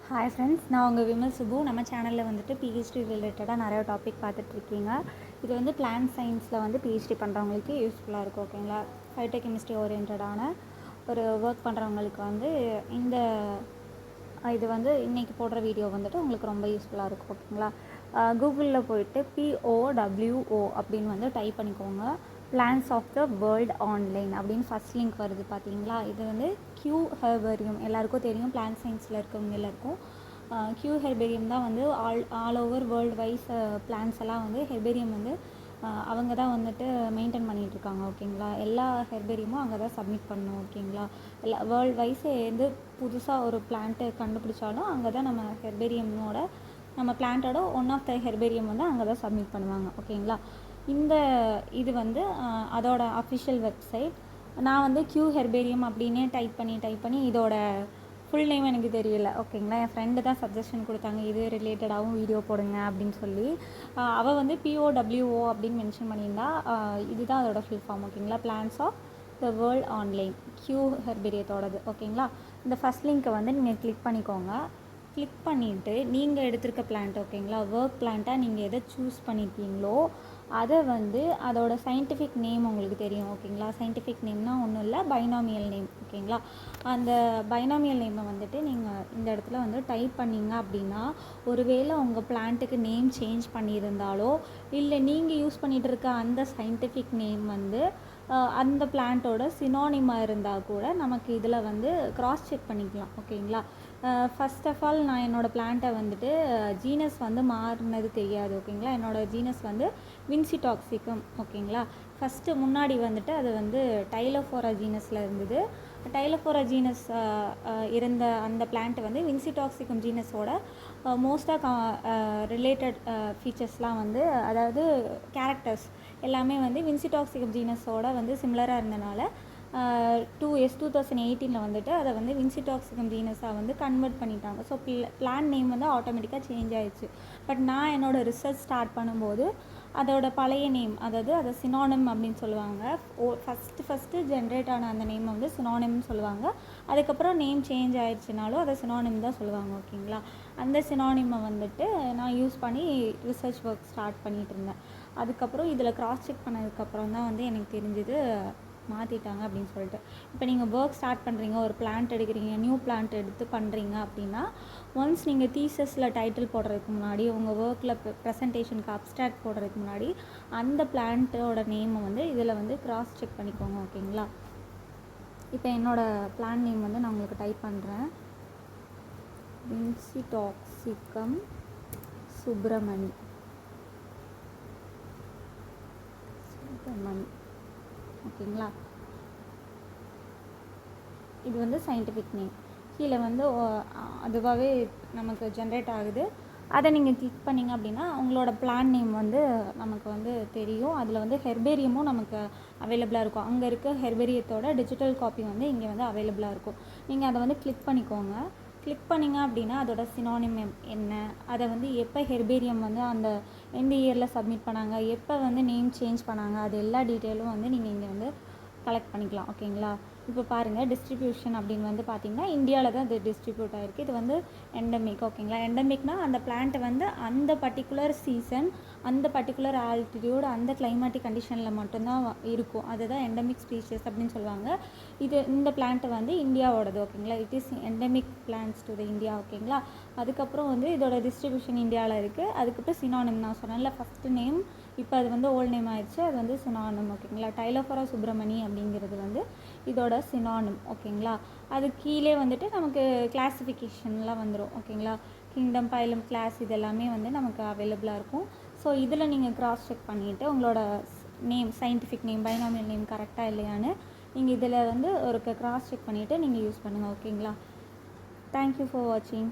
Hi friends, நான் உங்கள் விமல் சுபு. நம்ம சேனலில் வந்துட்டு பிஹெச்டி ரிலேட்டடாக நிறைய டாபிக் பார்த்துட்ருக்கீங்க. இது வந்து பிளான்ட் சயின்ஸில் வந்து பிஹெச்டி பண்ணுறவங்களுக்கு யூஸ்ஃபுல்லாக இருக்கும். ஓகேங்களா, ஃபைட்டோ கெமிஸ்ட்ரி ஓரியன்டான ஒரு ஒர்க் பண்ணுறவங்களுக்கு வந்து இது வந்து இன்றைக்கி போடுற வீடியோ வந்துட்டு உங்களுக்கு ரொம்ப யூஸ்ஃபுல்லாக இருக்கும். ஓகேங்களா, கூகுளில் போயிட்டு POWO அப்படின்னு வந்து டைப் பண்ணிக்கோங்க. Plants of the world online அப்படின்னு ஃபஸ்ட் லிங்க் வருது பார்த்தீங்களா. இது வந்து கியூ ஹெர்பேரியம், எல்லாருக்கும் தெரியும். பிளான்ட் சயின்ஸில் இருக்கவங்க எல்லாருக்கும் கியூ ஹெர்பேரியம் தான் வந்து all over world wise plants எல்லாம் வந்து ஹெர்பேரியம் வந்து அவங்க தான் வந்துட்டு மெயின்டைன் பண்ணிகிட்ருக்காங்க. ஓகேங்களா, எல்லா ஹெர்பேரியமும் அங்கே தான் சப்மிட் பண்ணணும். ஓகேங்களா, எல்லா வேர்ல்டு வைஸ் எது புதுசாக ஒரு பிளான்ட்டு கண்டுபிடிச்சாலும் அங்கே தான் நம்ம பிளான்ட்டோட ஒன் ஆஃப் த ஹெர்பேரியம் வந்து அங்கே தான் சப்மிட் பண்ணுவாங்க. ஓகேங்களா, இது வந்து அதோட அஃபிஷியல் வெப்சைட். நான் வந்து கியூ ஹெர்பேரியம் அப்படின்னே டைப் பண்ணி இதோட ஃபுல் நேம் எனக்கு தெரியல. ஓகேங்களா, என் ஃப்ரெண்டு தான் சஜஷன் கொடுத்தாங்க, இது ரிலேட்டடாகவும் வீடியோ போடுங்க அப்படின்னு சொல்லி. அவள் வந்து POWO அப்படின்னு மென்ஷன் பண்ணியிருந்தா. இதுதான் அதோட ஃபுல் ஃபார்ம். ஓகேங்களா, plans of the world online, Kew ஹெர்பேரியத்தோடது. ஓகேங்களா, இந்த ஃபஸ்ட் லிங்க்கை வந்து நீங்கள் கிளிக் பண்ணிக்கோங்க. கிளிக் பண்ணிவிட்டு நீங்கள் எடுத்திருக்க பிளான்ட், ஓகேங்களா, ஒர்க் பிளான்ட்டாக நீங்கள் எதை சூஸ் பண்ணியிருக்கீங்களோ அதை வந்து அதோட சயின்டிஃபிக் நேம் உங்களுக்கு தெரியும். ஓகேங்களா, சயின்டிஃபிக் நேம்னால் ஒன்றும் இல்லை, பைனாமியல் நேம். ஓகேங்களா, அந்த பைனாமியல் நேமை வந்துட்டு நீங்கள் இந்த இடத்துல வந்து டைப் பண்ணிங்க அப்படின்னா, ஒருவேளை உங்கள் பிளான்ட்டுக்கு நேம் சேஞ்ச் பண்ணியிருந்தாலோ இல்லை நீங்கள் யூஸ் பண்ணிகிட்டு இருக்க அந்த சயின்டிஃபிக் நேம் வந்து அந்த பிளான்ட்டோட சினானிமாக இருந்தால் கூட நமக்கு இதில் வந்து க்ராஸ் செக் பண்ணிக்கலாம். ஓகேங்களா, ஃபஸ்ட் ஆஃப் ஆல் நான் என்னோடய பிளான்ட்டை வந்துட்டு ஜீனஸ் வந்து மாறினது தெரியாது. ஓகேங்களா, என்னோடய ஜீனஸ் வந்து வின்சிடாக்சிகம். ஓகேங்களா, ஃபஸ்ட்டு முன்னாடி வந்துட்டு அது வந்து டைலோஃபோரா ஜீனஸில் இருந்தது. டைலோஃபோரா ஜீனஸ் இருந்த அந்த பிளான்ட் வந்து வின்சிடாக்சிகம் ஜீனஸோட மோஸ்ட்டாக ரிலேட்டட் ஃபீச்சர்ஸ்லாம் வந்து, அதாவது கேரக்டர்ஸ் எல்லாமே வந்து வின்சிடாக்சிகம் ஜீனஸோட வந்து சிமிலராக இருந்தனால 2018 வந்துட்டு அதை வந்து வின்சிடாக்சிகம் ஜீனஸாக வந்து கன்வெர்ட் பண்ணிட்டாங்க. ஸோ பிளான் நேம் வந்து ஆட்டோமேட்டிக்காக சேஞ்ச் ஆயிடுச்சு. பட் நான் என்னோடய ரிசர்ச் ஸ்டார்ட் பண்ணும்போது அதோட பழைய நேம், அதாவது அதை சினானிம் அப்படின்னு சொல்லுவாங்க. ஃபஸ்ட்டு ஜென்ரேட் ஆன அந்த நேம் வந்து சினானிம்னு சொல்லுவாங்க. அதுக்கப்புறம் நேம் சேஞ்ச் ஆயிடுச்சுனாலும் அதை சினானிம் தான் சொல்லுவாங்க. ஓகேங்களா, அந்த சினானிமை வந்துட்டு நான் யூஸ் பண்ணி ரிசர்ச் ஒர்க் ஸ்டார்ட் பண்ணிகிட்டு இருந்தேன். அதுக்கப்புறம் இதில் க்ராஸ் செக் பண்ணதுக்கப்புறம் தான் வந்து எனக்கு தெரிஞ்சது மாற்றிட்டாங்க அப்படின்னு சொல்லிட்டு. இப்போ நீங்கள் ஒர்க் ஸ்டார்ட் பண்ணுறீங்க, ஒரு பிளான்ட் எடுக்கிறீங்க, நியூ பிளான்ட் எடுத்து பண்ணுறீங்க அப்படின்னா, ஒன்ஸ் நீங்கள் தீசஸில் டைட்டில் போடுறதுக்கு முன்னாடி, உங்கள் ஒர்க்கில் ப்ரெசன்டேஷனுக்கு அப்ஸ்ட்ராக்ட் போடுறதுக்கு முன்னாடி அந்த பிளான்ட்டோட நேமை வந்து இதில் வந்து க்ராஸ் செக் பண்ணிக்கோங்க. ஓகேங்களா, இப்போ என்னோடய பிளான் நேம் வந்து நான் உங்களுக்கு டைப் பண்ணுறேன். வின்சிடாக்சிகம் சுப்ரமணி. ஓகேங்களா, இது வந்து சயின்டிஃபிக் நேம். கீழே வந்து அதுவாகவே நமக்கு ஜென்ரேட் ஆகுது. அதை நீங்கள் கிளிக் பண்ணிங்க அப்படின்னா உங்களோட பிளான் நேம் வந்து நமக்கு வந்து தெரியும். அதில் வந்து ஹெர்பேரியமும் நமக்கு அவைலபிளாக இருக்கும். அங்கே இருக்க ஹெர்பேரியத்தோட டிஜிட்டல் காப்பி வந்து இங்கே வந்து அவைலபிளாக இருக்கும். நீங்கள் அதை வந்து கிளிக் பண்ணிக்கோங்க. கிளிக் பண்ணிங்க அப்படின்னா அதோட சினானிம் என்ன, அதை வந்து எப்போ ஹெர்பேரியம் வந்து அந்த எந்த இயரில் சப்மிட் பண்ணாங்க, எப்போ வந்து நேம் சேஞ்ச் பண்ணாங்க, அது எல்லா டீட்டெயிலும் வந்து நீங்கள் இங்கே வந்து கலெக்ட் பண்ணிக்கலாம். ஓகேங்களா, இப்போ பாருங்கள், டிஸ்ட்ரிபியூஷன் அப்படின்னு வந்து பார்த்திங்கன்னா இந்தியாவில் தான் இது டிஸ்ட்ரிபியூட் ஆகிருக்கு. இது வந்து எண்டமிக். ஓகேங்களா, எண்டமிக்னால் அந்த பிளான்ட்டை வந்து அந்த பர்டிகுலர் சீசன், அந்த பர்டிகுலர் ஆல்டிடியூட், அந்த கிளைமேட்டிக் கண்டிஷனில் மட்டும்தான் இருக்கும். அதுதான் எண்டமிக் ஸ்பீஷியஸ் அப்படின்னு சொல்லுவாங்க. இந்த பிளான்ட்டு வந்து இந்தியாவோடது. ஓகேங்களா, it is endemic plants to the India. ஓகேங்களா, அதுக்கப்புறம் வந்து இதோட டிஸ்ட்ரிபியூஷன் இந்தியாவில் இருக்குது. அதுக்கப்புறம் சினானிம் நான் சொன்னேன்ல, ஃபஸ்ட்டு நேம், இப்போ அது வந்து ஓல்ட் நேம் ஆயிடுச்சு, அது வந்து சினானிம். ஓகேங்களா, டைலோஃபோரா சுப்ரமணி அப்படிங்கிறது வந்து இதோட சினானிம். ஓகேங்களா, அது கீழே வந்துட்டு நமக்கு கிளாஸிஃபிகேஷன்லாம் வந்துடும். ஓகேங்களா, கிங்டம், பைலம், கிளாஸ் இதெல்லாமே வந்து நமக்கு அவைலபிளாக இருக்கும். ஸோ இதில் நீங்கள் க்ராஸ் செக் பண்ணிவிட்டு உங்களோட name, scientific name, binomial name கரெக்டாக இல்லையான்னு நீங்கள் இதில் வந்து ஒரு க்ராஸ் செக் பண்ணிவிட்டு நீங்கள் யூஸ் பண்ணுங்கள். ஓகேங்களா, தேங்க்யூ ஃபார் வாட்சிங்.